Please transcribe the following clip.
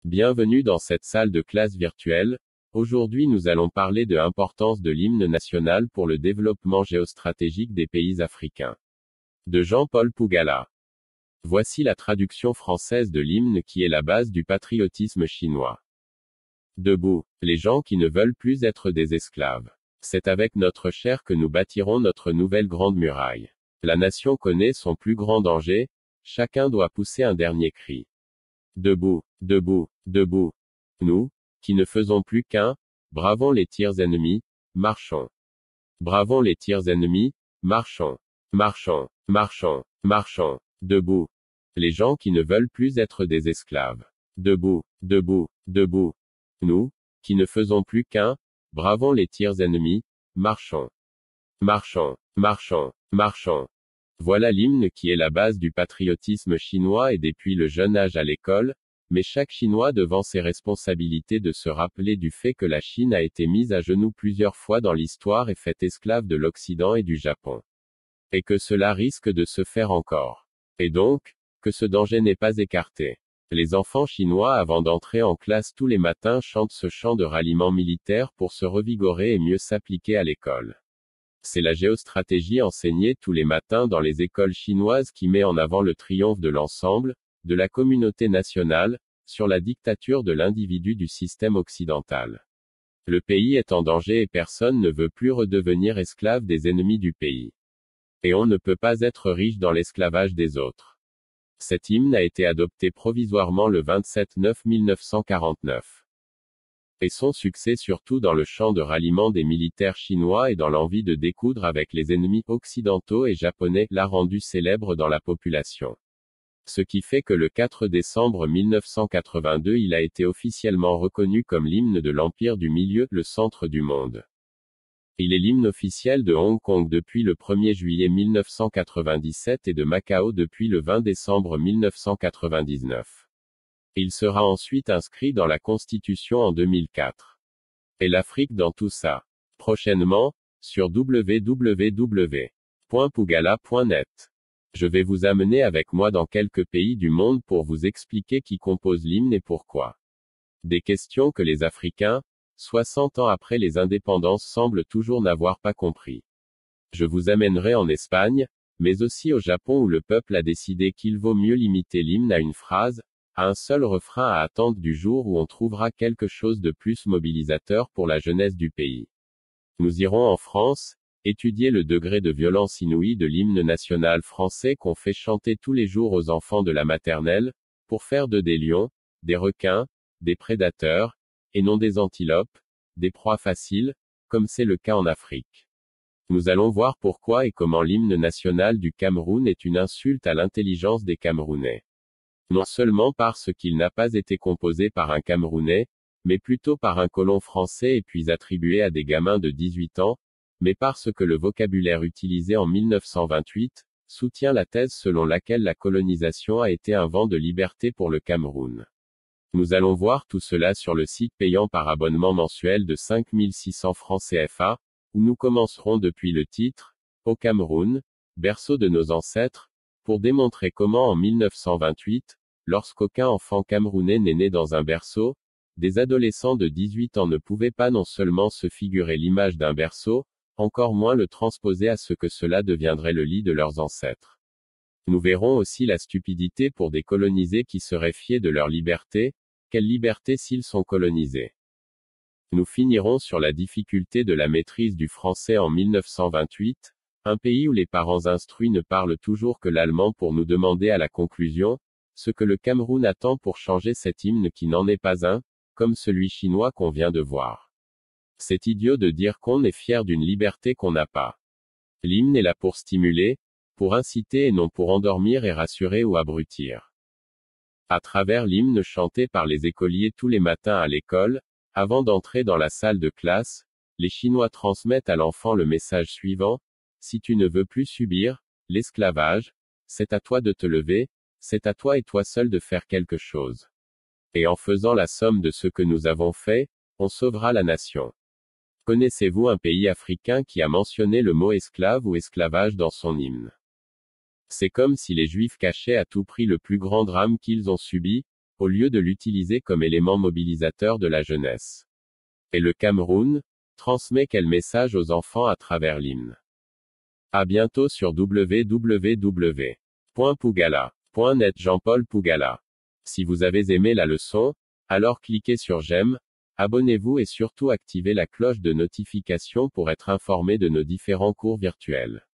Bienvenue dans cette salle de classe virtuelle. Aujourd'hui nous allons parler de l'importance de l'hymne national pour le développement géostratégique des pays africains. De Jean-Paul Pougala. Voici la traduction française de l'hymne qui est la base du patriotisme chinois. Debout, les gens qui ne veulent plus être des esclaves. C'est avec notre chair que nous bâtirons notre nouvelle grande muraille. La nation connaît son plus grand danger, chacun doit pousser un dernier cri. Debout, debout, debout. Nous, qui ne faisons plus qu'un, bravons les tirs ennemis, marchons. Bravons les tirs ennemis, marchons. Marchons, marchons, marchons, debout. Les gens qui ne veulent plus être des esclaves. Debout, debout, debout. Nous, qui ne faisons plus qu'un, bravons les tirs ennemis, marchons. Marchons, marchons, marchons. Voilà l'hymne qui est la base du patriotisme chinois et depuis le jeune âge à l'école, mais chaque Chinois devant ses responsabilités de se rappeler du fait que la Chine a été mise à genoux plusieurs fois dans l'histoire et faite esclave de l'Occident et du Japon. Et que cela risque de se faire encore. Et donc, que ce danger n'est pas écarté. Les enfants chinois avant d'entrer en classe tous les matins chantent ce chant de ralliement militaire pour se revigorer et mieux s'appliquer à l'école. C'est la géostratégie enseignée tous les matins dans les écoles chinoises qui met en avant le triomphe de l'ensemble, de la communauté nationale, sur la dictature de l'individu du système occidental. Le pays est en danger et personne ne veut plus redevenir esclave des ennemis du pays. Et on ne peut pas être riche dans l'esclavage des autres. Cet hymne a été adopté provisoirement le 27/9/1949. Et son succès surtout dans le chant de ralliement des militaires chinois et dans l'envie de découdre avec les ennemis occidentaux et japonais l'a rendu célèbre dans la population. Ce qui fait que le 4 décembre 1982 il a été officiellement reconnu comme l'hymne de l'Empire du Milieu, le centre du monde. Il est l'hymne officiel de Hong Kong depuis le 1er juillet 1997 et de Macao depuis le 20 décembre 1999. Il sera ensuite inscrit dans la Constitution en 2004. Et l'Afrique dans tout ça. Prochainement, sur www.pougala.net. Je vais vous amener avec moi dans quelques pays du monde pour vous expliquer qui compose l'hymne et pourquoi. Des questions que les Africains, 60 ans après les indépendances semblent toujours n'avoir pas compris. Je vous amènerai en Espagne, mais aussi au Japon où le peuple a décidé qu'il vaut mieux limiter l'hymne à une phrase, à un seul refrain à attendre du jour où on trouvera quelque chose de plus mobilisateur pour la jeunesse du pays. Nous irons en France, étudier le degré de violence inouïe de l'hymne national français qu'on fait chanter tous les jours aux enfants de la maternelle, pour faire d'eux des lions, des requins, des prédateurs, et non des antilopes, des proies faciles, comme c'est le cas en Afrique. Nous allons voir pourquoi et comment l'hymne national du Cameroun est une insulte à l'intelligence des Camerounais. Non seulement parce qu'il n'a pas été composé par un Camerounais, mais plutôt par un colon français et puis attribué à des gamins de 18 ans, mais parce que le vocabulaire utilisé en 1928, soutient la thèse selon laquelle la colonisation a été un vent de liberté pour le Cameroun. Nous allons voir tout cela sur le site payant par abonnement mensuel de 5600 francs CFA, où nous commencerons depuis le titre, au Cameroun, berceau de nos ancêtres, pour démontrer comment en 1928, lorsqu'aucun enfant camerounais n'est né dans un berceau, des adolescents de 18 ans ne pouvaient pas non seulement se figurer l'image d'un berceau, encore moins le transposer à ce que cela deviendrait le lit de leurs ancêtres. Nous verrons aussi la stupidité pour des colonisés qui seraient fiers de leur liberté, quelle liberté s'ils sont colonisés. Nous finirons sur la difficulté de la maîtrise du français en 1928, un pays où les parents instruits ne parlent toujours que l'allemand pour nous demander à la conclusion, ce que le Cameroun attend pour changer cet hymne qui n'en est pas un, comme celui chinois qu'on vient de voir. C'est idiot de dire qu'on est fier d'une liberté qu'on n'a pas. L'hymne est là pour stimuler, pour inciter et non pour endormir et rassurer ou abrutir. À travers l'hymne chanté par les écoliers tous les matins à l'école, avant d'entrer dans la salle de classe, les Chinois transmettent à l'enfant le message suivant: si tu ne veux plus subir l'esclavage, c'est à toi de te lever, c'est à toi et toi seul de faire quelque chose. Et en faisant la somme de ce que nous avons fait, on sauvera la nation. Connaissez-vous un pays africain qui a mentionné le mot esclave ou esclavage dans son hymne? C'est comme si les Juifs cachaient à tout prix le plus grand drame qu'ils ont subi, au lieu de l'utiliser comme élément mobilisateur de la jeunesse. Et le Cameroun transmet quel message aux enfants à travers l'hymne? À bientôt sur www.pougala.net. Jean-Paul Pougala. Si vous avez aimé la leçon, alors cliquez sur j'aime, abonnez-vous et surtout activez la cloche de notification pour être informé de nos différents cours virtuels.